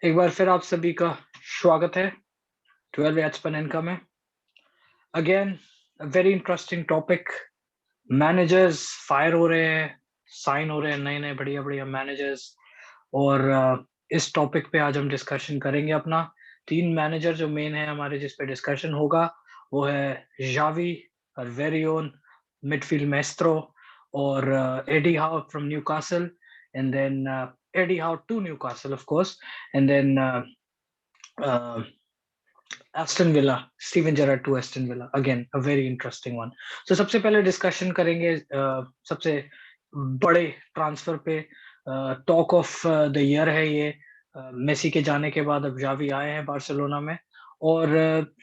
एक बार फिर आप सभी का स्वागत है 12 यार्ड्स इनका में। Again a very interesting topic. Managers fire हो रहे हैं, साइन हो रहे हैं नए-नए बढ़िया-बढ़िया मैनेजर्स और इस टॉपिक पे आज हम डिस्कशन करेंगे अपना। 3 मैनेजर जो मेन है हमारे जिस पे डिस्कशन होगा, वो है Xavi, our very own midfield maestro और Eddie Howe from Newcastle and then Eddie Howe to Newcastle of course and then uh, Aston Villa, Steven Gerrard to Aston Villa, again a very interesting one. So सबसे पहले discussion करेंगे सबसे बड़े transfer पे। Talk of the year है ये। Messi के जाने के बाद अब जावी आए हैं बार्सिलोना में और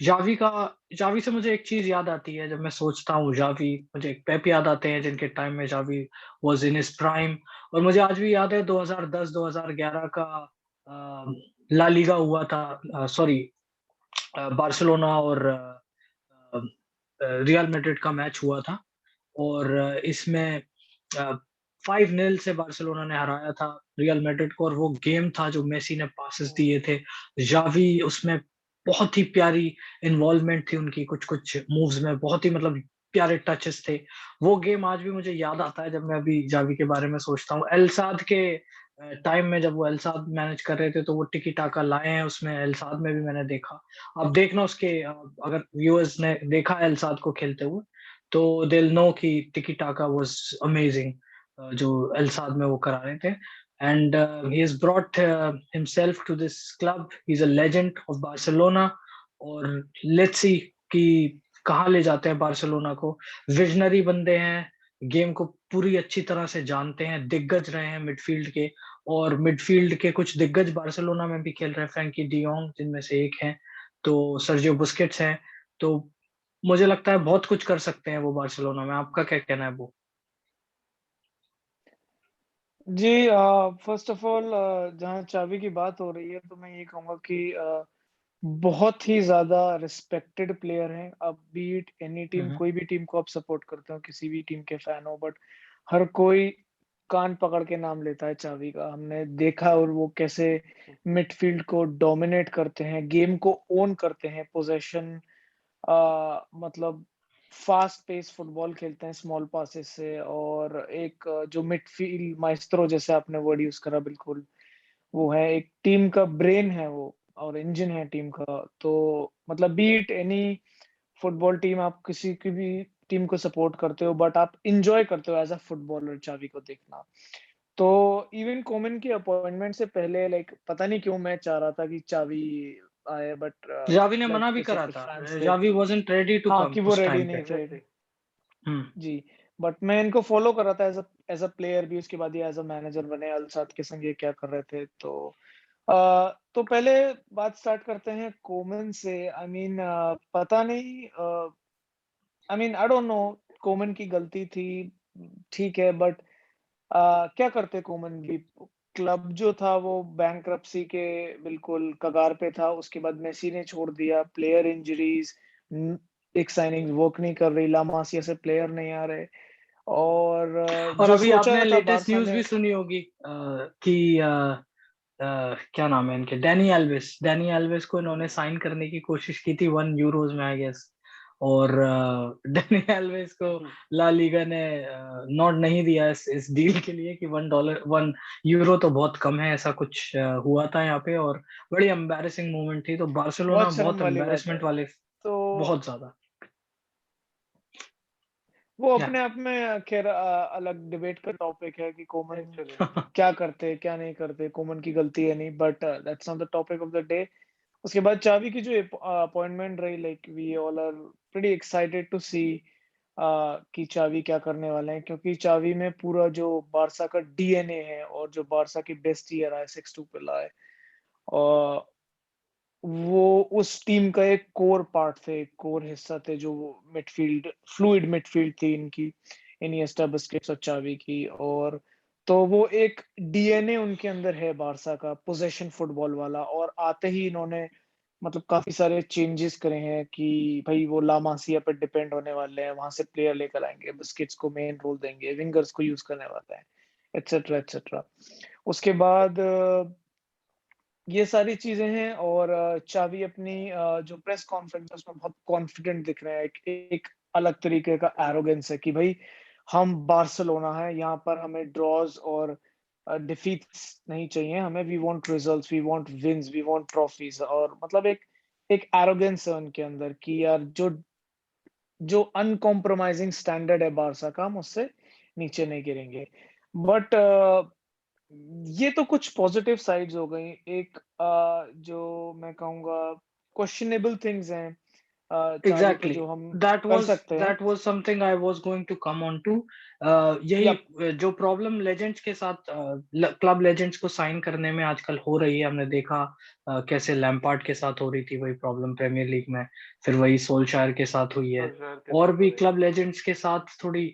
जावी से मुझे एक चीज याद आती है जब मैं सोचता हूँ जावी, मुझे पेप याद आते हैं जिनके टाइम में Xavi was in his prime. और मुझे आज भी याद है 2010-2011 का ला लीगा हुआ था, सॉरी बार्सिलोना और रियल मैड्रिड का मैच हुआ था और इसमें 5-0 से बार्सिलोना ने हराया था रियल मैड्रिड को और वो गेम था जो मेसी ने पासेस दिए थे। ज़ावी उसमें बहुत ही प्यारी इन्वॉल्वमेंट थी उनकी, कुछ-कुछ मूव्स में बहुत ही मतलब प्यारे टचेस थे। वो गेम आज भी मुझे याद आता है जब मैं अभी ज़ावी के बारे में सोचता हूँ। एल साद के टाइम में जब वो एल साद मैनेज कर रहे थे तो वो टिकी टाका लाए हैं उसमें, एल साद में भी मैंने देखा। अब देखना उसके अगर व्यूअर्स ने देखा एल साद को खेलते हुए तो दे विल नो कि टिकी टाका वाज अमेजिंग, जो एल साद में वो करा रहे थे। And he has brought himself to this club, he is a legend of Barcelona और लेट्स सी कि कहाँ ले जाते हैं बार्सिलोना को। विजनरी बंदे हैं, गेम को पूरी अच्छी तरह से जानते हैं, दिग्गज रहे हैं मिडफील्ड के और मिडफील्ड के कुछ दिग्गज बार्सिलोना में भी खेल रहे हैं, फ्रैंकी डी यॉन्ग जिनमें से एक हैं, तो सर्जियो बुस्केट्स हैं। तो मुझे लगता है बहुत कुछ कर सकते हैं वो बार्सिलोना में। आपका क्या कहना है वो? जी फर्स्ट ऑफ ऑल जहाँ चावी की बात हो रही है तो मैं ये कहूँगा कि बहुत ही ज़्यादा रिस्पेक्टेड प्लेयर हैं। अब be it any hmm, team, hmm. कोई भी टीम को आप सपोर्ट करते हो, किसी भी टीम के फैन हो, बट हर कोई कान पकड़ के नाम लेता है चावी का। हमने देखा और वो कैसे मिडफील्ड को डोमिनेट करते हैं, गेम को ओन करते हैं, पोजेशन मतलब फास्ट पेस फुटबॉल खेलते हैं स्मॉल पासेस से और एक जो मिडफील्ड माएस्ट्रो जैसे आपने वर्ड यूज़ करा बिल्कुल, वो है एक टीम का ब्रेन है वो और इंजन है टीम का। तो मतलब B it any football team आप किसी की भी टीम को सपोर्ट करते हो बट आप एन्जॉय करते हो एज़ अ फुटबॉलर चावी को देखना। तो इवन कोमन की अपॉइंटमेंट से पहले लाइक पता नहीं क्यों मैं चाह रहा था कि चावी आए बट जावी ने लाइक मना भी जैसे करा कुछ था। फैन्स थे जावी वाज़न्ट रेडी टू हाँ, कम कि वो उस रेडी टाइम नहीं पे। थे। हुँ। जी, बट मैं इनको फ़ॉलो कर रहा था एज़ अ प्लेयर भी, उसके बाद ये एज़ अ मैनेजर बने, अल साद के संग ये क्या कर रहे थे। तो पहले बात स्टार्ट करते हैं कोमन से। आई मीन पता नहीं I mean I don't know Koeman की गलती थी, ठीक है बट क्या करते कोमन भी? क्लब जो था वो बैंकरप्सी के बिल्कुल कगार पे था, उसके बाद मेसी ने छोड़ दिया, प्लेयर इंजरीज़ एक साइनिंग वर्क नहीं कर रही, ला मासिया से प्लेयर नहीं आ रहे और और जो अभी आपने सोचा था लेटेस्ट बार्सा न्यूज़ ने भी सुनी होगी कि क्या नाम है इनके, डैनी एल्वेस को इन्होंने साइन करने की कोशिश की थी 1 यूरोज़ में आई गेस और डैनी एल्वेस को ला लीगा ने नॉट नहीं दिया इस डील के लिए कि $1 यूरो तो बहुत कम है, ऐसा कुछ हुआ था यहाँ पे और बड़ी एम्बैरेसिंग मोमेंट थी। तो बार्सिलोना बहुत शर्म बहुत वाली बात है। एम्बैरेसमेंट वाले, तो बहुत ज़्यादा। वो या अपने आप में ख़ैर अलग डिबेट का टॉपिक है कि कोमन क्या करते, क्या नहीं करते, कोमन की गलती है नहीं but that's not the topic of the day. उसके बाद चावी की जो अपॉइंटमेंट रही like we all are pretty excited to see कि चावी क्या करने वाले हैं क्योंकि चावी में पूरा जो बार्सा का डीएनए है और जो बार्सा की बेस्ट ईयर आए 6-2 पे लाए और वो उस टीम का एक कोर पार्ट थे, एक कोर हिस्सा थे जो मिडफील्ड फ्लूइड मिडफील्ड थी इनकी, इनिएस्टा, बुस्केट्स और चावी की और तो वो एक डीएनए उनके अंदर है बार्सा का, पोजेशन फुटबॉल वाला और आते ही इन्होंने मतलब काफ़ी सारे चेंजेस करे हैं कि भई वो ला मासिया पे डिपेंड होने वाले हैं, वहाँ से प्लेयर लेकर आएँगे, बुस्केट्स को मेन रोल देंगे, विंगर्स को यूज़ करने वाले हैं, एटसेट्रा, एटसेट्रा। उसके बाद ये सारी चीजें हैं और चावी अपनी जो प्रेस कॉन्फ्रेंस है उसमें बहुत कॉन्फिडेंट दिख रहे हैं। एक अलग तरीके का एरोगेंस है कि भाई हम बार्सिलोना है, यहाँ पर हमें ड्रॉज और डिफीट्स नहीं चाहिए, हमें we want results, we want wins, we want trophies. और मतलब एक एरोगेंस है उनके अंदर कि यार जो जो अनकॉम्प्रोमाइजिंग स्टैंडर्ड है बारसा का, हम उससे नीचे नहीं गिरेंगे। बट ये तो कुछ पॉजिटिव साइड्स हो गई। एक जो मैं कहूँगा क्वेश्चनेबल थिंग्स हैं चावी के, जो एग्जैक्टली, हम दैट कर वाज सकते हैं। That was something I was going to come on to. यही यप, जो प्रॉब्लम लेजेंड्स के साथ क्लब लेजेंड्स को साइन करने में आजकल हो रही है, हमने देखा कैसे लैम्पार्ड के साथ हो रही थी वही प्रॉब्लम प्रीमियर लीग में, फिर वही सोल्शायर के साथ हुई है, सोल्शायर के और साथ हो भी रही क्लब है। लेजेंड्स के साथ थोड़ी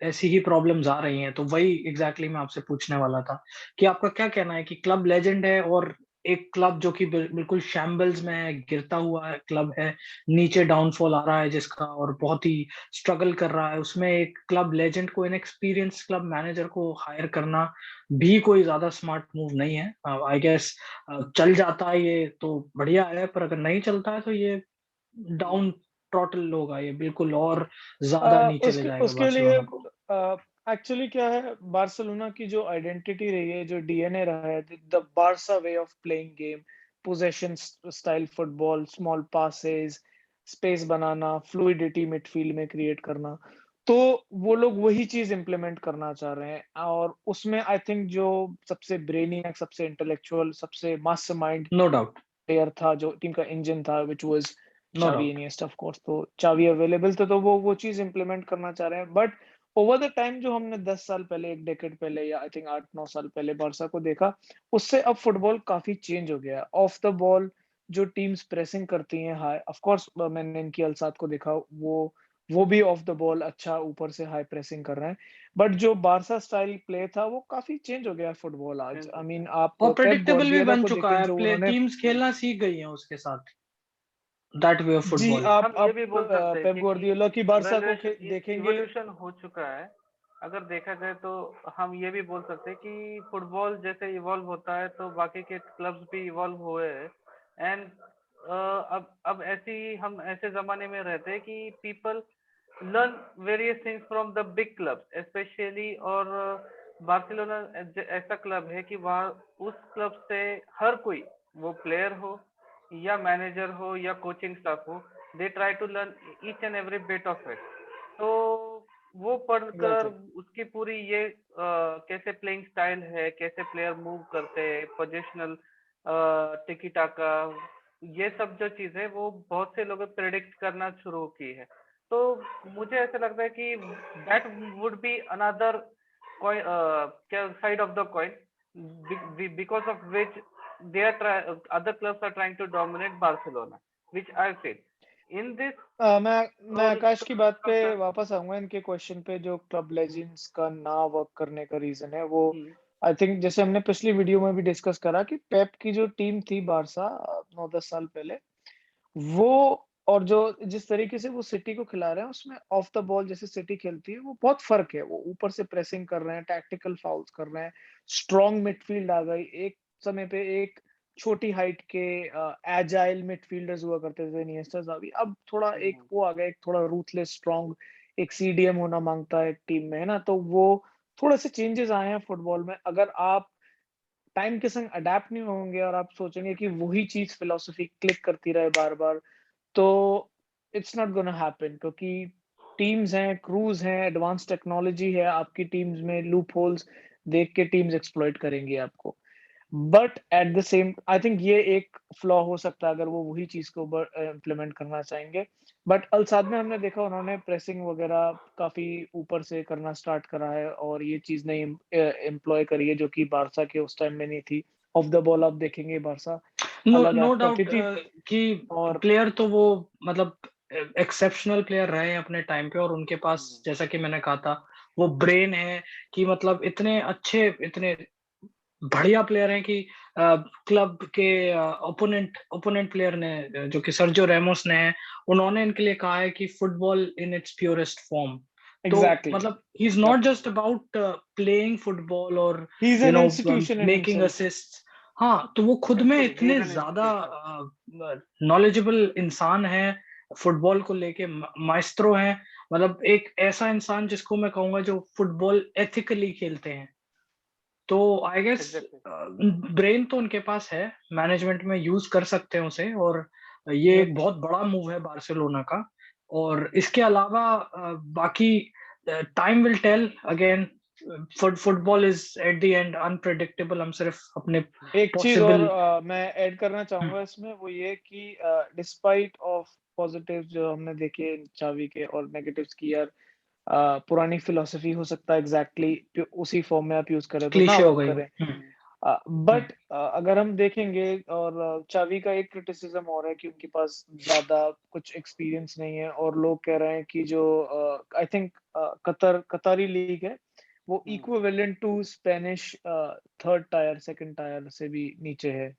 ऐसी ही प्रॉब्लम्स आ रही हैं। तो वही एग्जैक्टली मैं आपसे पूछने वाला था कि आपका क्या कहना है कि क्लब लेजेंड है और एक क्लब जो कि बिल्कुल शैम्बल्स में है, गिरता हुआ क्लब है, नीचे डाउनफॉल आ रहा है जिसका, और बहुत ही स्ट्रगल कर रहा है, उसमें एक क्लब लेजेंड को, इनएक्सपीरियंस क्लब मैनेजर को हायर करना भी कोई ज्यादा स्मार्ट मूव नहीं है। आई गेस चल जाता है ये तो बढ़िया है, पर अगर नहीं चलता है तो ये डाउन ट्रॉटल होगा, ये बिल्कुल और ज्यादा नीचे ले उसके जाएगा उसके लिए बार्सिलोना को। एक्चुअली क्या है, बार्सिलोना की जो आइडेंटिटी रही है, जो डीएनए रहा है, the Barça way of playing game, possession style football, small passes, space banana, fluidity midfield में क्रिएट करना, तो वो लोग वही चीज इंप्लीमेंट करना चाह रहे हैं। और उसमें आई थिंक जो सबसे ब्रेनियक, सबसे इंटेलेक्चुअल, सबसे मास्टरमाइंड नो डाउट, प्लेयर था, जो टीम का इंजन था, व्हिच वाज नो चावी डाउट। Iniesta of course. तो चावी अवेलेबल थे, तो वो चीज इंप्लीमेंट करना चाह रहे हैं। बट ओवर द टाइम जो हमने 10 साल पहले, एक डेकेड पहले, या आई थिंक 8-9 साल पहले बारसा को देखा, उससे अब फुटबॉल काफी चेंज हो गया है। ऑफ द बॉल जो टीम्स प्रेसिंग करती हैं हाई, ऑफ कोर्स मैंने इनकी अलसाद को देखा, वो भी ऑफ द बॉल अच्छा ऊपर से हाई प्रेसिंग कर रहे हैं। बट जो बारसा स्टाइल प्ले था, वो काफी चेंज हो गया है फुटबॉल आज। आई मीन आप और पेप प्रेडिक्टेबल भी ग्वार्डियोला बन को चुका देखें, है, जो प्ले उन्होंने टीम्स खेलना सीख गई हैं उसके साथ, दैट वे ऑफ जी, फुटबॉल। आप हम ये भी बोल सकते हैं पेप कि ग्वार्डियोला की बारसा को इवोल्यूशन देखेंगे। इवोल्यूशन हो चुका है। अगर देखा जाए तो हम ये भी बोल सकते हैं कि फुटबॉल जैसे इवॉल्व होता है तो बाकी के क्लब्स भी इवॉल्व हुए हैं। एंड अब ऐसी हम ऐसे जमाने में रहते हैं कि people learn various things from the big club specially. और बार्सिलोना ऐसा क्लब है कि वहाँ उस क्लब से हर कोई, वो प्लेयर हो या मैनेजर हो या कोचिंग स्टाफ हो, they try to learn each and every bit of it. तो वो पढ़कर एग्जैक्टली, उसकी पूरी ये कैसे प्लेइंग स्टाइल है, कैसे प्लेयर मूव करते हैं, पोजिशनल टिकी टाका, ये सब जो चीज है वो बहुत से लोग प्रेडिक्ट करना शुरू की है। तो मुझे ऐसा लगता है कि दैट वुड बी अनदर क्या side of the coin because of which they are other clubs are trying to dominate Barcelona, which I feel in this मैं whole आकाश की बात पे process. वापस आऊंगा। इनके क्वेश्चन पे, जो क्लब लेजेंड्स का ना वर्क करने का रीजन है, वो हम्म, आई थिंक जैसे हमने पिछली वीडियो में भी डिस्कस करा कि पेप की जो टीम थी बारसा 9-10 साल पहले, वो और जो जिस तरीके से वो सिटी को खिला रहे हैं, उसमें ऑफ द बॉल जैसे सिटी खेलती है, वो बहुत फर्क है। वो ऊपर से प्रेसिंग कर रहे हैं, टैक्टिकल फाउल्स कर रहे हैं, स्ट्रॉन्ग मिडफील्ड आ गई। एक समय पे एक छोटी हाइट के एजाइल मिडफील्डर्स हुआ करते थे, इनिएस्टा, ज़ावी। अब थोड़ा एक हम्म, वो आ गया, एक थोड़ा रूथलेस स्ट्रॉन्ग, एक सीडीएम होना मांगता है टीम में, है ना? तो वो थोड़े से चेंजेस आए हैं फुटबॉल में। अगर आप टाइम के संग अडैप्ट नहीं होंगे और आप सोचेंगे कि वही चीज फिलॉसफी क्लिक करती रहे बार बार, तो इट्स नॉट गोना हैपन। क्योंकि टीम्स हैं, क्रूज हैं, एडवांस टेक्नोलॉजी है आपकी टीम्स में, लूप होल्स देख के टीम्स एक्सप्लॉइट करेंगी आपको। But at the same, I think ये एक फ्लॉ हो सकता है अगर वो वही चीज को इम्प्लीमेंट करना चाहेंगे। बट अलसाद में हमने देखा, उन्होंने प्रेसिंग वगैरह काफी ऊपर से करना स्टार्ट करा है, और ये चीज नहीं एम्प्लॉय करी है, जो कि बारसा के उस टाइम में नहीं थी। ऑफ द बॉल आप देखेंगे, बारसा नो अलग नो एक्ट करती डाउट थी। कि और प्लेयर तो वो मतलब एक्सेप्शनल प्लेयर रहे हैं अपने टाइम पे, और उनके पास हम्म, जैसा कि मैंने कहा था वो ब्रेन है कि मतलब इतने अच्छे, इतने बढ़िया प्लेयर हैं कि क्लब के ओपोनेंट ओपोनेंट प्लेयर ने जो कि सर्जियो रेमोस ने है, उन्होंने इनके लिए कहा है कि football in its purest form. तो एग्जैक्टली, मतलब he is not just about playing football और he is you an know institution in making himself. Assist. हाँ, तो वो खुद में बिल्कुल, he इतने is an ज्यादा inspiration. नॉलेजेबल इंसान है फुटबॉल को लेके, माइस्ट्रो हैं, मतलब एक ऐसा इंसान जिसको मैं कहूंगा जो फुटबॉल एथिकली खेलते हैं। तो आई गेस Exactly. ब्रेन तो उनके पास है, मैनेजमेंट में यूज कर सकते हैं उसे, और ये एक Yep. बहुत बड़ा मूव है बार्सिलोना का। और इसके अलावा बाकी time will tell again, football is at the end unpredictable. हम सिर्फ अपने एक चीज और पॉसिबल मैं ऐड करना चाहूंगा इसमें, वो ये कि डिस्पाइट ऑफ पॉजिटिव जो हमने देखे चावी के और नेगेटिव्स की, यार पुरानी फिलोसफी हो सकता है एग्जैक्टली उसी फॉर्म में आप यूज करें तो ना क्लीशे हो वर्क गई हो। करें। हम्म, बट अगर हम देखेंगे, और चावी का एक क्रिटिसिज्म हो रहा है कि उनके पास ज्यादा कुछ एक्सपीरियंस नहीं है, और लोग कह रहे हैं कि जो आई थिंक कतारी लीग है वो equivalent to Spanish third tier second tier से भी नीचे है। तो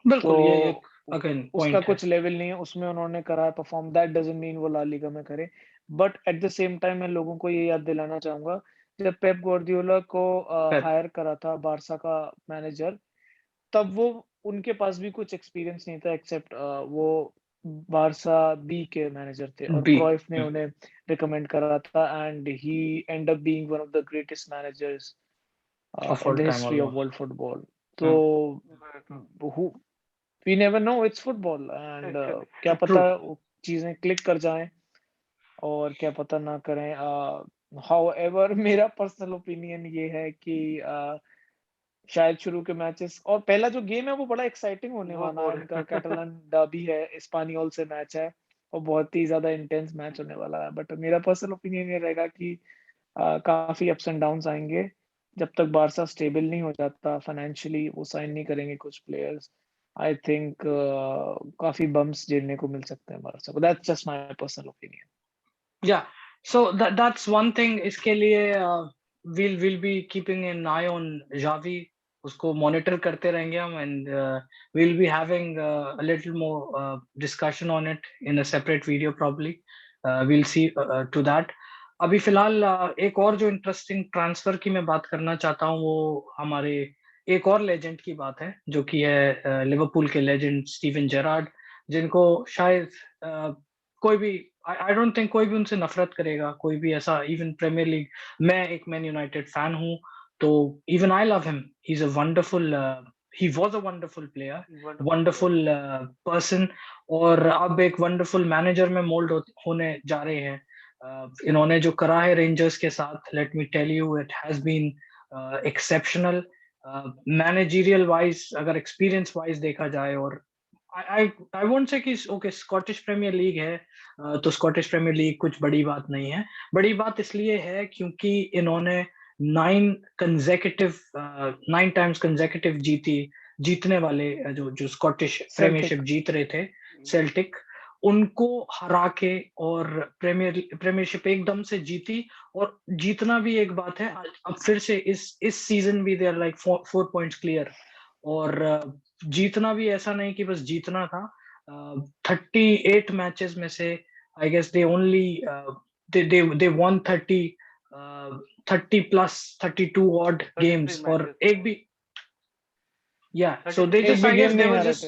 बिल्कुल, ये एक अगेन उसका पॉइंट है। कुछ लेवल नहीं है, उसमें उन्होंने करा है परफॉर्म, दैट डजंट मीन वो ला लीगा में करे। But at the same time मैं लोगों को ये याद दिलाना चाहूंगा, जब पेप गार्डियोला को पेप, हायर करा था बारसा का मैनेजर, तब वो उनके पास भी कुछ एक्सपीरियंस नहीं था एक्सेप्ट वो बारसा बी के मैनेजर थे, और बी क्राइफ ने उन्हें रिकमेंड करा था, and he end up being one of the greatest managers of in all the time history of almost. World football. तो we never know, it's football, and क्या true. पता वो चीजें क्लिक कर जाएं और क्या पता ना करें। हाउएवर मेरा पर्सनल ओपिनियन ये है कि शायद शुरू के मैचेस और पहला जो गेम है वो बड़ा एक्साइटिंग होने वो वाला है, बोर इनका कैटलान डर्बी है, स्पानियोल से मैच है, और बहुत ही ज्यादा इंटेंस मैच होने वाला है। बट मेरा पर्सनल ओपिनियन ये रहेगा कि काफी अप्स एंड डाउन्स आएंगे जब तक बारसा स्टेबल नहीं हो जाता फाइनेंशियली, वो साइन नहीं करेंगे कुछ प्लेयर्स। आई थिंक काफी बम्स झेलने को मिल सकते हैं बारसा को। That's just my personal opinion. Yeah, so that's one thing. इसके लिए we'll be keeping an eye on Xavi, उसको monitor करते रहेंगे हम, and we'll be having a little more discussion on it in a separate video probably. We'll see to that. अभी फिलहाल एक और जो इंटरेस्टिंग ट्रांसफर की मैं बात करना चाहता हूँ, वो हमारे एक और लेजेंड की बात है, जो कि है लिवरपूल के लेजेंड स्टीवन जेरार्ड, जिनको शायद कोई भी, आई डोंट थिंक कोई भी उनसे नफरत करेगा, कोई भी ऐसा, इवन प्रीमियर लीग, मैं एक मैन यूनाइटेड फैन हूँ, तो even I love him. He is a wonderful, he was a wonderful player, wonderful player. Wonderful person, और अब एक वंडरफुल मैनेजर में मोल्ड होने जा रहे हैं। इन्होंने जो करा है रेंजर्स के साथ, let me tell you, it has been exceptional. Managerial wise, अगर एक्सपीरियंस वाइज देखा जाए, और आई वोंट से कि ओके स्कॉटिश प्रीमियर लीग है, तो स्कॉटिश प्रीमियर लीग कुछ बड़ी बात नहीं है। बड़ी बात इसलिए है क्योंकि इन्होंने 9 टाइम्स कंसेक्यूटिव जीतने वाले जो जो स्कॉटिश प्रीमियरशिप सेल्टिक। जीत रहे थे, सेल्टिक, उनको हरा के, और प्रीमियरशिप एकदम से जीती। और जीतना भी एक बात है, अब फिर से इस सीजन भी they are like 4 points clear. और जीतना भी ऐसा नहीं कि बस जीतना था, 38 मैचेस में से I guess they only they won 30 plus 32 odd 33 games, और मैचेस एक भी, या सो 33 दे एक जस्ट, भी आई गेम गेस दे नहीं वर हारे थे, जस्ट,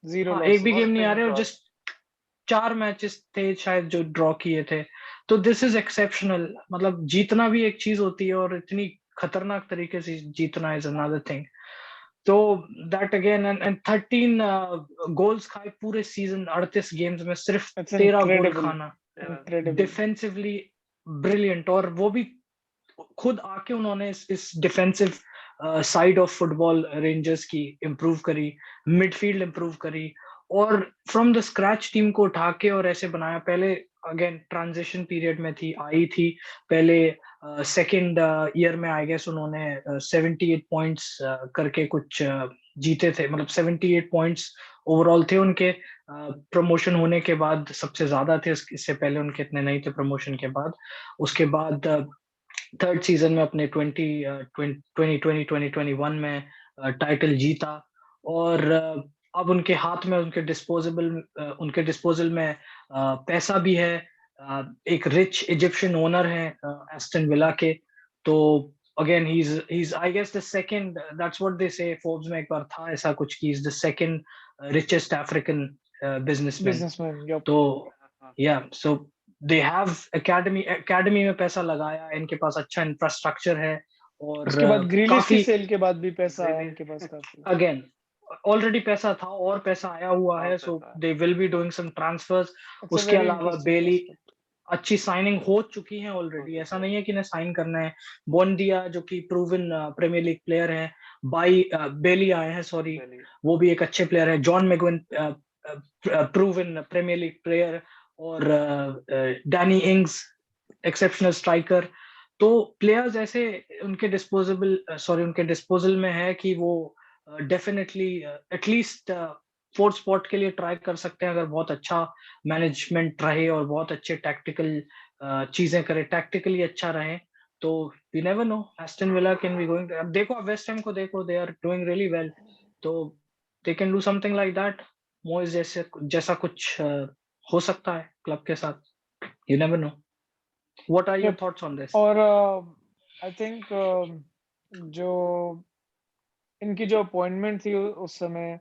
0 हाँ एक भी लॉसेस। गेम और नहीं आ 3 रहे, और ड्रॉ। जस्ट 4 मैचेस थे शायद जो ड्रॉ किए थे। तो दिस इज एक्सेप्शनल, मतलब जीतना भी एक चीज होती है, और इतनी खतरनाक तरीके से जीतना इज अनदर थिंग। तो दैट अगेन, एंड 13 गोल्स खाए पूरे सीजन, 38 गेम्स में सिर्फ इट्स 13 गोल इनक्रेडिबल, खाना, इनक्रेडिबल। Defensively brilliant. और वो भी खुद आके उन्होंने इस defensive side of football rangers की इम्प्रूव करी, मिडफील्ड इम्प्रूव करी, और फ्रॉम द स्क्रैच टीम को उठा के और ऐसे बनाया। पहले अगेन ट्रांजिशन पीरियड में आई थी पहले, सेकंड ईयर में आई गेस उन्होंने 78 पॉइंट्स करके कुछ जीते थे, मतलब 78 पॉइंट्स ओवरऑल थे उनके प्रमोशन होने के बाद, सबसे ज्यादा थे। इससे पहले उनके इतने नहीं थे प्रमोशन के बाद। उसके बाद थर्ड सीजन में अपने 2020-2021 में टाइटल जीता। और अब उनके हाथ में, उनके डिस्पोजल में पैसा भी है। एक रिच इजिप्शियन ओनर है एस्टन विला के। तो again he's I guess the second, that's what they say, Forbes में एक बार था ऐसा कुछ कि he's the second richest African businessman. businessman, yup. तो हाँ, yeah, so they have academy में पैसा लगाया, इनके पास अच्छा इंफ्रास्ट्रक्चर है, और उसके बाद ग्रिलिश की काफी सेल के बाद भी पैसा आया Grealish- इनके पास काफी। अगेन ऑलरेडी पैसा था और पैसा आया हुआ और है, सो पैसा। They will be doing some transfers. It's a उसके very अलावा interesting बेली prospect. अच्छी साइनिंग हो चुकी है ऑलरेडी, चुकी ऐसा है। नहीं है कि इन्हें साइन करना है। बोंडिया जो कि प्रूवन प्रीमियर लीग प्लेयर है, बाई बेली आए हैं, सॉरी, Bailey, वो भी एक अच्छे प्लेयर है। John McGinn proven Premier League player, और डैनी इंग्स एक्सेप्शनल स्ट्राइकर। तो प्लेयर्स ऐसे उनके डिस्पोजल में है कि वो डेफिनेटली एटलीस्ट फोर्थ स्पॉट के लिए ट्राई कर सकते हैं, अगर बहुत अच्छा मैनेजमेंट रहे और बहुत अच्छे टैक्टिकल चीजें करे, टैक्टिकली अच्छा रहे। तो we never know, Aston Villa can be going. अब देखो, अब वेस्ट हैम को देखो, they are doing really well, तो they can do something like that. Moyes जैसे जैसा कुछ हो सकता है क्लब के साथ, you never know. What are your Yep. Thoughts on this? और आई थिंक जो इनकी जो अपॉइंटमेंट थी उस समय,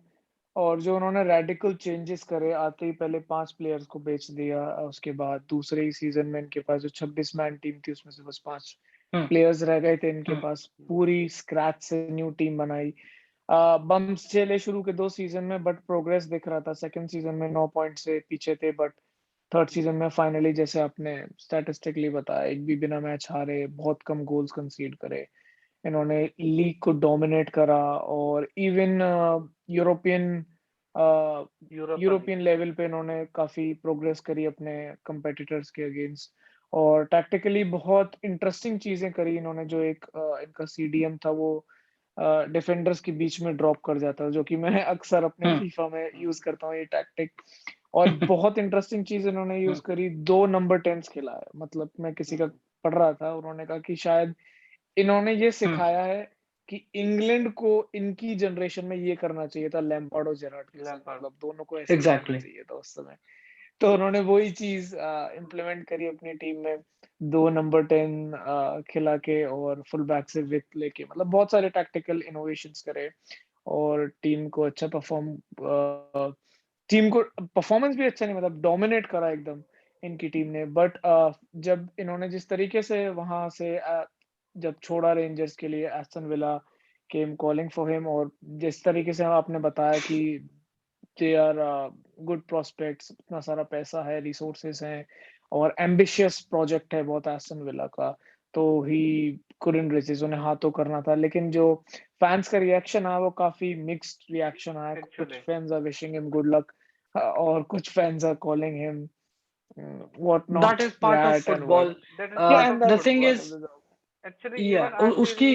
और जो उन्होंने रेडिकल चेंजेस करे, आते ही पहले 5 प्लेयर्स को बेच दिया, उसके बाद दूसरे ही सीजन में इनके पास जो 26 मैन टीम थी उसमें से बस 5 प्लेयर्स रह गए थे इनके पास, पूरी स्क्रैच से न्यू टीम बनाई। बम्स झेले शुरू के 2 सीजन में, बट प्रोग्रेस दिख रहा था। सेकंड सीजन में 9 पॉइंट से पीछे थे, बट थर्ड सीजन में फाइनली, जैसे आपने स्टैटिस्टिकली बताया, एक भी बिना मैच हारे, बहुत कम गोल्स कंसीड करे, इन्होंने लीग को डोमिनेट करा, और इवन यूरोपियन यूरोपियन लेवल पे इन्होंने काफी प्रोग्रेस करी अपने कंपेटिटर्स के अगेंस्ट। और टैक्टिकली बहुत इंटरेस्टिंग चीजें करी इन्होंने। जो एक इनका सीडीएम था, वो डिफेंडर्स के बीच में ड्रॉप कर जाता है, जो कि मैं अक्सर अपने फीफा में यूज करता हूँ ये टैक्टिक। और बहुत इंटरेस्टिंग चीज इन्होंने यूज करी, 2 नंबर 10 खिलाया। मतलब मैं किसी का पढ़ रहा था, उन्होंने कहा कि शायद इन्होंने ये सिखाया है कि इंग्लैंड को इनकी जनरेशन में ये करना चाहिए था लैम्पार्ड और जेरार्ड के साथ, Lampard. मतलब दोनों को ऐसे ही करना एग्जैक्टली। चाहिए था उस समय। तो उन्होंने वही चीज इम्प्लीमेंट करी अपनी टीम में, 2 नंबर 10 खिला के, और फुल बैक से विथ लेके, मतलब बहुत सारे टैक्टिकल इनोवेशंस करे, और टीम को अच्छा टीम को परफॉर्मेंस भी अच्छा नहीं, मतलब डोमिनेट करा एकदम इनकी टीम ने। बट जब इन्होंने जिस तरीके से वहां से जब छोड़ा रेंजर्स के लिए, Aston villa came calling for him, और जिस तरीके से आपने बताया कि दे आर गुड प्रोस्पेक्ट्स, इतना सारा पैसा है, रिसोर्सेस हैं, और एम्बिशियस प्रोजेक्ट है बहुत एस्टन विला का, तो ही कुडंट रेजिस्ट, उन्हें हाँ तो करना था। लेकिन जो फैंस का रिएक्शन आया, वो काफी मिक्स्ड रिएक्शन आया। कुछ Actually, fans are wishing him good luck, और कुछ fans are calling him what that not is part of rat and what. फुटबॉल। that is Yeah, part and of the that's thing football. part of is, the job. Actually, या even I feel उसकी,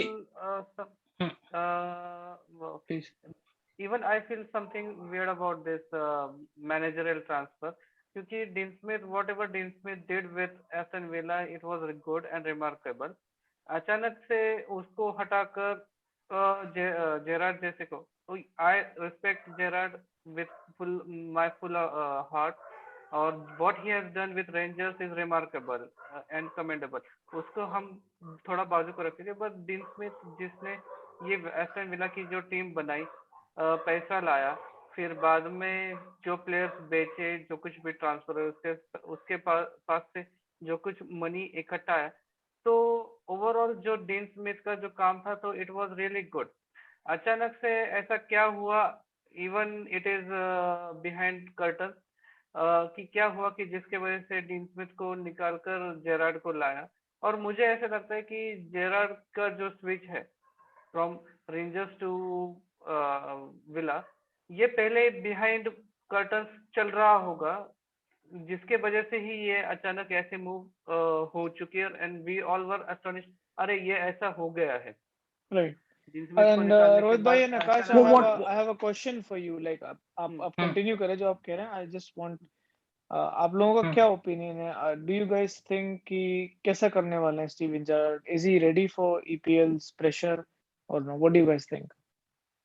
well, please. even I feel something weird about this managerial transfer. क्योंकि Dean Smith, whatever Dean Smith did with Aston Villa, it was good and remarkable. अचानक से उसको हटाकर Gerrard जैसे को, तो I respect Gerrard with full heart, और what he has done with Rangers is remarkable and commendable. उसको हम थोड़ा बाजू को रखेंगे, बट डीन स्मिथ जिसने ये एस्टन विला की जो टीम बनाई, पैसा लाया, फिर बाद में जो प्लेयर्स बेचे, जो कुछ भी ट्रांसफर हुए, उसके उसके पास से जो कुछ मनी इकट्ठा है, तो ओवरऑल जो डीन स्मिथ का जो काम था, तो इट वाज रियली गुड। अचानक से ऐसा क्या हुआ, even it is behind curtain, कि क्या हुआ कि जिसके वजह से डीन स्मिथ को निकालकर जेरार्ड को लाया। और मुझे ऐसा लगता है कि जेरार्ड का जो स्विच है फ्रॉम रेंजर्स टू विला, ये पहले बिहाइंड कर्टन चल रहा होगा, जिसके वजह से ही ये अचानक ऐसे मूव हो चुकी है, एंड वी ऑल वर अस्टोनिश्ड, अरे ये ऐसा हो गया है। Right. डीन स्मिथ को And निकालने के रोहित भाई बाद and Akash, वो अचानक what, I have a question for you. Like आप कंटिन्यू करें जो आप कह रहे हैं। I just want आप लोगों का क्या ओपिनियन है? Do you guys think कि कैसा करने वाले हैं Steven Gerrard? Is he ready for EPL's pressure or no? What do you guys think?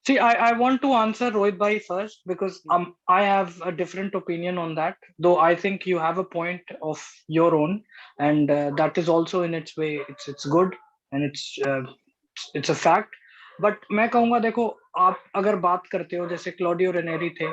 see, I want to answer Rohit bhai first, because I have a different opinion on that, though I think you have a point of your own, and that is also in its way, it's good, and it's it's a fact. But मैं कहूंगा देखो, आप अगर बात करते हो जैसे Claudio रेनेरी थे,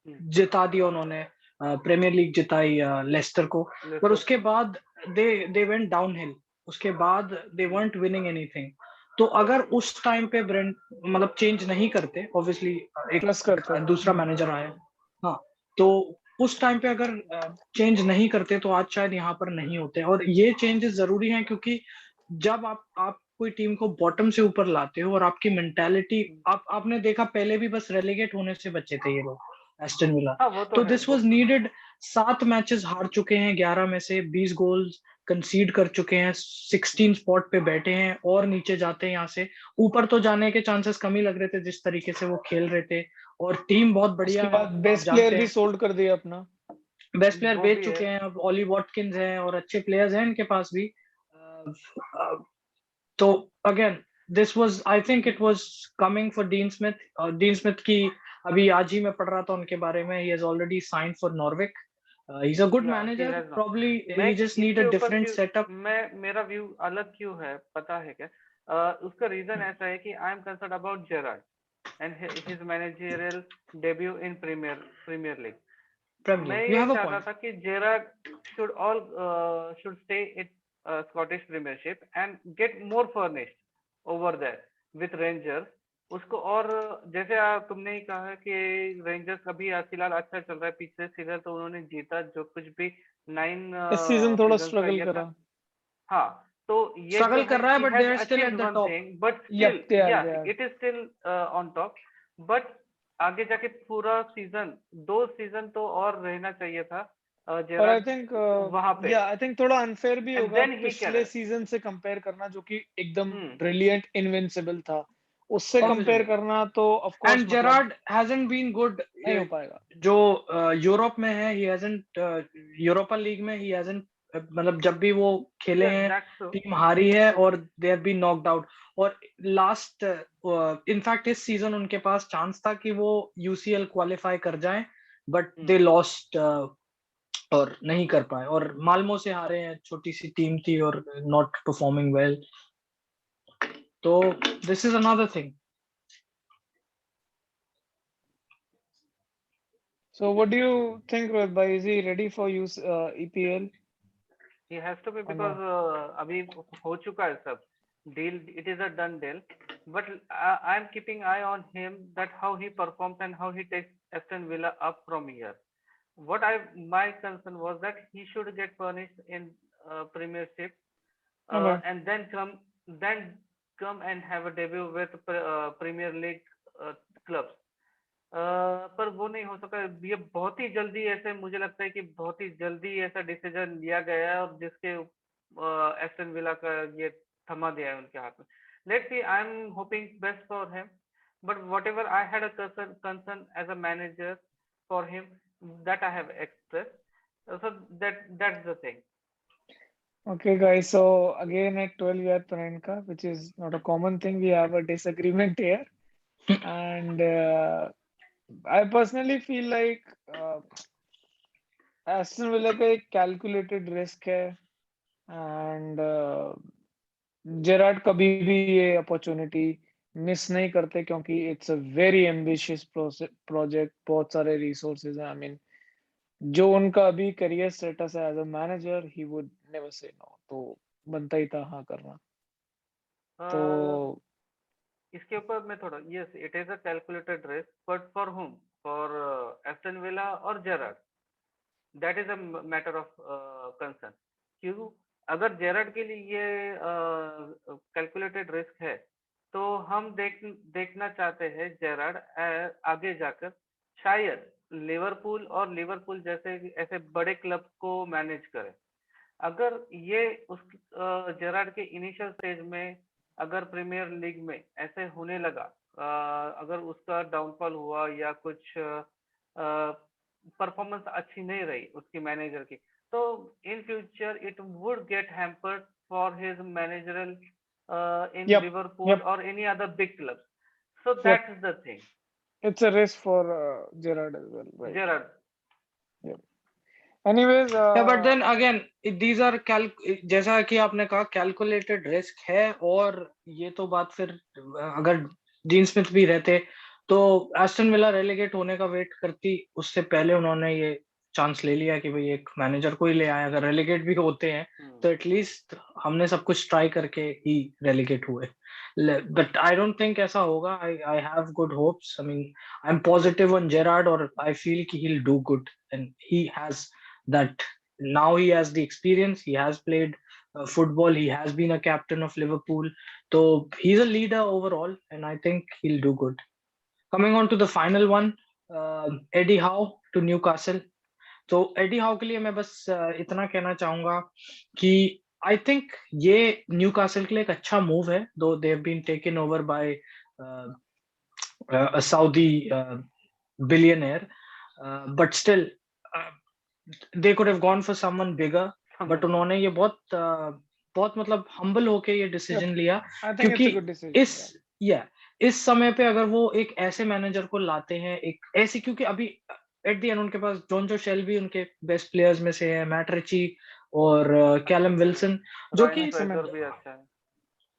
जिता दिया उन्होंने, प्रीमियर लीग जिताई लेस्टर को, पर उसके बाद दे वेंट डाउनहिल, उसके बाद दे weren't विनिंग एनीथिंग। तो अगर उस टाइम पे ब्रेंट मतलब चेंज नहीं करते, ऑब्वियसली एक प्लस करते हैं। दूसरा मैनेजर आया, हाँ, तो उस टाइम पे अगर चेंज नहीं करते तो आज शायद यहाँ पर नहीं होते। और ये चेंजेस जरूरी हैं क्योंकि जब आप कोई टीम को बॉटम से ऊपर लाते हो और आपकी मेंटालिटी, आपने देखा पहले भी बस रेलीगेट होने से बचे थे ये लोग, एस्टन विला। हाँ वो तो तो है, दिस वाज नीडेड। 7 मैचेस हार चुके हैं, 11 में से 20 गोल्स कंसीड कर चुके हैं, 16 स्पॉट पे बैठे हैं और नीचे जाते हैं यहाँ से। ऊपर तो जाने के चांसेस कम ही लग रहे थे जिस तरीके से वो खेल रहे थे, और टीम बहुत बढ़िया उसके है, बाद आप बेस्ट प्लेयर जानते भी हैं। सोल्ड कर दिया अपना। बेस्ट प्लेयर वो बेच भी चुके है। हैं, अब ओली वॉटकिंस हैं और अच्छे प्लेयर्स हैं इनके पास भी। तो again this was, I think it was coming for dean Smith. Dean Smith की अभी आज ही मैं पढ़ रहा था उनके बारे में, he has already signed for Norwich. He is a good या he manager, has not. Probably मैं ही जस्ट नीड अ इसके ऊपर डिफरेंट क्यों, सेटअप। मेरा व्यू अलग क्यों है पता है क्या? उसका रीजन ऐसा है कि I am concern about Gerrard and his managerial debut in Premier League. Premier मैं लीग, यू ये हैव अ चाहता पॉइंट। था कि Gerrard should stay in Scottish Premiership and get more furnished over there with Rangers। उसको और जैसे तुमने ही कहा कि रेंजर्स अभी फिलहाल अच्छा चल रहा है, पिछले सीजन तो उन्होंने जीता जो कुछ भी 9 इस सीजन थोड़ा सीजन का स्ट्रगल ये करा। था। हाँ, तो ये जो स्ट्रगल कर है रहा है ही but they has are still at achieved the one top. Thing but yup, still they are या they are it is still on top. But आगे जाके पूरा सीजन, 2 सीजन तो और रहना चाहिए था और आई जेरार्ड थिंक वहां पे, या आई थिंक थोड़ा अनफेयर भी एंड होगा देन ही पिछले कैन। सीजन से कंपेयर करना, जो कि एकदम हम्म, ब्रिलियंट इनविंसिबल था, उससे कंपेयर ऑब्वियसली, करना तो ऑफ कोर्स एंड मतलब जेरार्ड हैजंट बीन गुड। नहीं हो पाएगा। जो यूरोप में है, ही हैजंट, यूरोपा लीग में ही हैजंट, मतलब जब भी वो खेले या हैं दैट्स सो। टीम हारी है और they have been knocked out. और लास्ट इनफैक्ट इस सीजन उनके पास चांस था कि वो यूसीएल क्वालिफाई कर जाएं, बट दे लॉस्ट और नहीं कर पाए, और माल्मो से हारे हैं, छोटी सी टीम थी और नॉट परफॉर्मिंग वेल। तो this is another thing. So what do you think, Rohit bhai? Is he ready for use EPL He has to be or because not? अभी हो चुका है सब deal, it is a done deal, but I am keeping eye on him that how he performs and how he takes Aston Villa up from here. What I my concern was that he should get punished in Premiership, Okay. and then come and have a debut with Premier League clubs। पर वो नहीं हो सका। ये बहुत ही जल्दी, ऐसे मुझे लगता है कि बहुत ही जल्दी ऐसा डिसीजन लिया गया है और जिसके एस्टन विला का ये थमा दिया है उनके हाथ में। Let's see, I am hoping best for him, but whatever I had a concern as a manager for him, that I have express, so that's the thing. Okay, guys. So again at 12 we are Pranka, which is not a common thing. We have a disagreement here, and I personally feel like Aston Villa का एक calculated risk है, and Gerrard कभी भी ये opportunity miss नहीं करते क्योंकि it's a very ambitious project, बहुत सारे रिसोर्सेज हैं। आई मीन जो उनका अभी करियर स्टेटस है as a manager, he would never say no, तो बनता ही था हाँ करना। तो इसके ऊपर मैं थोड़ा, yes it is a calculated risk, but for hmm, for Aston Villa और Gerrard, that is a matter of concern. क्यों? अगर जेरार्ड के लिए ये कैलकुलेटेड रिस्क है तो हम देखना चाहते हैं जेरार्ड आगे जाकर शायद लिवरपूल जैसे ऐसे बड़े क्लब को मैनेज करे। अगर ये उस जेरार्ड के इनिशियल स्टेज में अगर प्रीमियर लीग में ऐसे होने लगा, अगर उसका डाउनफॉल हुआ या कुछ परफॉर्मेंस अच्छी नहीं रही उसकी मैनेजर की, तो in future it would get hampered for his managerial in yup Liverpool yup और any other big club. So yup, that's the thing. It's a risk for Gerrard as well, right? Gerrard, yup. Anyways, but then again these are जैसा कि आपने कहा calculated risk है, और ये तो बात फिर अगर डीन स्मिथ भी रहते तो एस्टन विला रेलेगेट होने का वेट करती, उससे पहले उन्होंने ये चांस ले लिया कि भाई एक मैनेजर को ही ले आए, अगर रेलेगेट भी होते हैं तो एटलीस्ट हमने सब कुछ ट्राई करके ही रेलेगेट हुए। बट आई डोंट थिंक ऐसा होगा। I have good hopes, I mean I am positive on Gerrard, और आई फील कि he will do good, and he has that now he has the experience, he has played football, he has been a captain of Liverpool, so he's a leader overall, and I think he'll do good. Coming on to the final one, Eddie Howe to Newcastle. तो AD how के लिए मैं बस इतना कहना चाहूंगा कि I think ये न्यूकासल के लिए एक अच्छा मूव है, दो they have been taken over by a Saudi billionaire, but still they could have gone for someone bigger, but उन्होंने ये बहुत मतलब humble होके ये decision लिया, I think it's a good decision. इस समय पे अगर वो एक ऐसे मैनेजर को लाते हैं, एक ऐसी, क्योंकि अभी एट द एंड उनके पास जोंजो शेल्बी उनके बेस्ट प्लेयर्स में से है, मैट रिची और कैलम विल्सन, जो कि भी अच्छा है।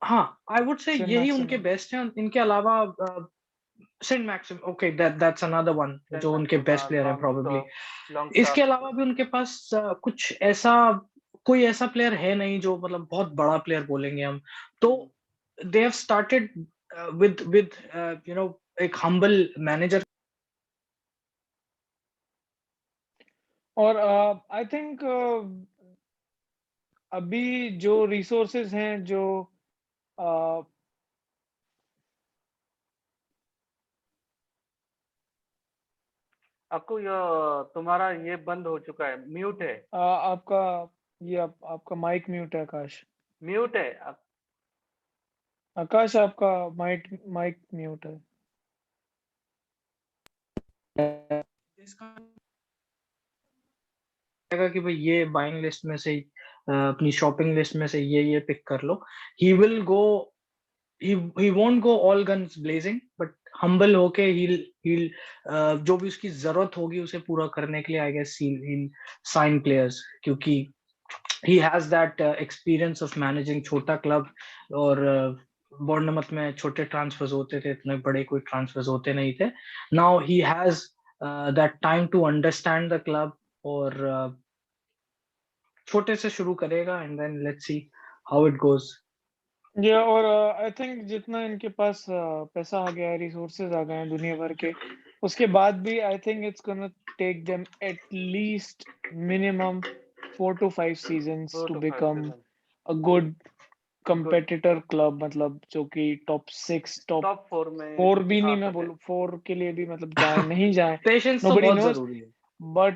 हाँ, आई वुड से यही उनके बेस्ट हैं। इनके अलावा Saint Maximin, okay, that's another one जो उनके बेस्ट प्लेयर है प्रोबेबली। इसके अलावा भी उनके पास कुछ ऐसा कोई ऐसा प्लेयर है नहीं जो मतलब बहुत बड़ा प्लेयर बोलेंगे हम, तो they have started with you know एक हम्बल मैनेजर। और आई थिंक अभी जो रिसोर्सेज हैं जो आपको तुम्हारा ये बंद हो चुका है, म्यूट है। आपका ये आपका माइक म्यूट है आकाश। म्यूट है आकाश, आपका माइक म्यूट है। कि भाई ये बाइंग लिस्ट में से अपनी शॉपिंग लिस्ट में से ये पिक कर लो, he will go, he won't go all guns blazing, but humble होके he'll जो भी उसकी जरूरत होगी उसे पूरा करने के लिए I guess he'll sign players, क्योंकि he has that experience of managing छोटा क्लब, और बोर्नमथ में छोटे ट्रांसफर्स होते थे, इतने बड़े कोई ट्रांसफर्स होते नहीं थे। now he has that time to understand the club, और छोटे से शुरू करेगा, and then let's see how it goes. और आई थिंक जितना इनके पास पैसा आ गया है, रिसोर्सेज आ गए हैं दुनिया भर के, उसके बाद भी I think it's gonna take them at least minimum 4 to 5 seasons to become a good competitor club, मतलब जो कि टॉप 6 टॉप 4 में 4 भी नहीं, मैं बोलूं 4 के लिए भी मतलब जाए नहीं जाए, पेशेंस तो बहुत जरूरी है, बट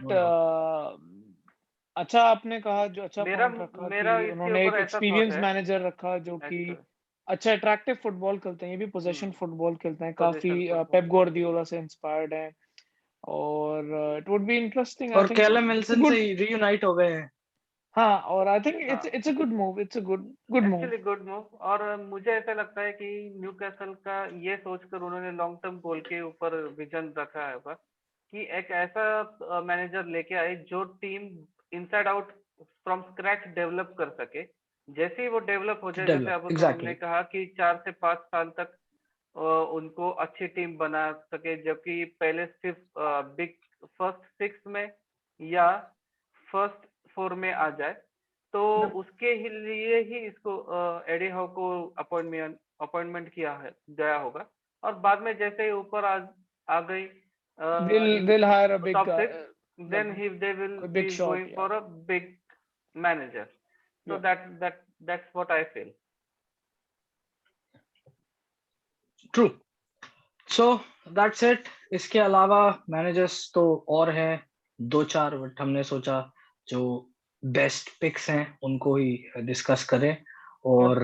अच्छा आपने कहा, जो अच्छा पॉइंट रखा कि उन्होंने एक एक्सपीरियंस मैनेजर रखा जो कि अच्छा अट्रैक्टिव फुटबॉल खेलते हैं, ये भी पोजीशन फुटबॉल खेलते हैं, काफी पेप गार्डियोला से इंस्पायर्ड हैं, और इट वुड बी इंटरेस्टिंग। और कैलम विल्सन से रीयूनाइट हो गए हैं। हाँ, और I think it's a good move, it's a good move, actually good move. और मुझे ऐसा लगता है कि न्यूकैसल का ये सोचकर उन्होंने लॉन्ग टर्म गोल के ऊपर विजन रखा है कि एक ऐसा मैनेजर लेके आए जो team inside out from scratch develop कर सके। जैसे ही वो डेवलप हो जाए, जैसे अब हमने कहा कि 4 से 5 साल तक उनको अच्छी टीम बना सके, जबकि पहले सिर्फ बिग फर्स्ट 6 में या फर्स्ट 4 में आ जाए, तो उसके लिए ही इसको एडी हाउ को अपॉइंटमेंट किया है गया होगा, और बाद में जैसे ऊपर आ गई they'll hire a big top guy, 6, then they will be going for a big manager. So that's what I feel. True. So that's it. इसके अलावा मैनेजर्स तो और हैं 2-4, बट हमने सोचा जो बेस्ट पिक्स हैं उनको ही डिस्कस करें, और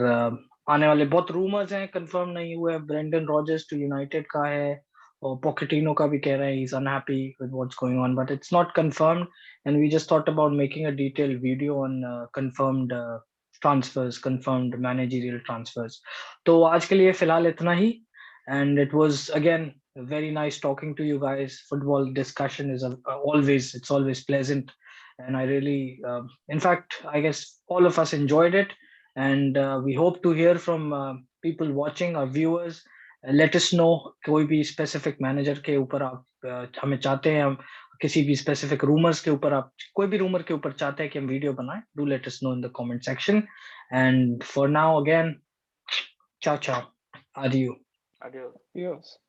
आने वाले बहुत रूमर्स हैं, कंफर्म नहीं हुए। ब्रेंडन रॉजर्स टू यूनाइटेड का है, और पॉकेटिनो का भी कह रहे हैं he is unhappy with what's going on, but it's not confirmed, and we just thought about making a detailed video on confirmed transfers, confirmed managerial transfers. तो आज के लिए फिलहाल इतना ही, and it was again very nice talking to you guys. Football discussion is always pleasant, and I really, in fact, I guess all of us enjoyed it, and we hope to hear from people watching, our viewers. Let us know कोई भी specific manager के ऊपर आप हमें चाहते हैं, हम किसी भी specific rumors के ऊपर आप कोई भी rumor के ऊपर चाहते हैं कि हम video बनाएं, do let us know in the comment section. And for now, again, ciao ciao, adieu. Adios. Yes.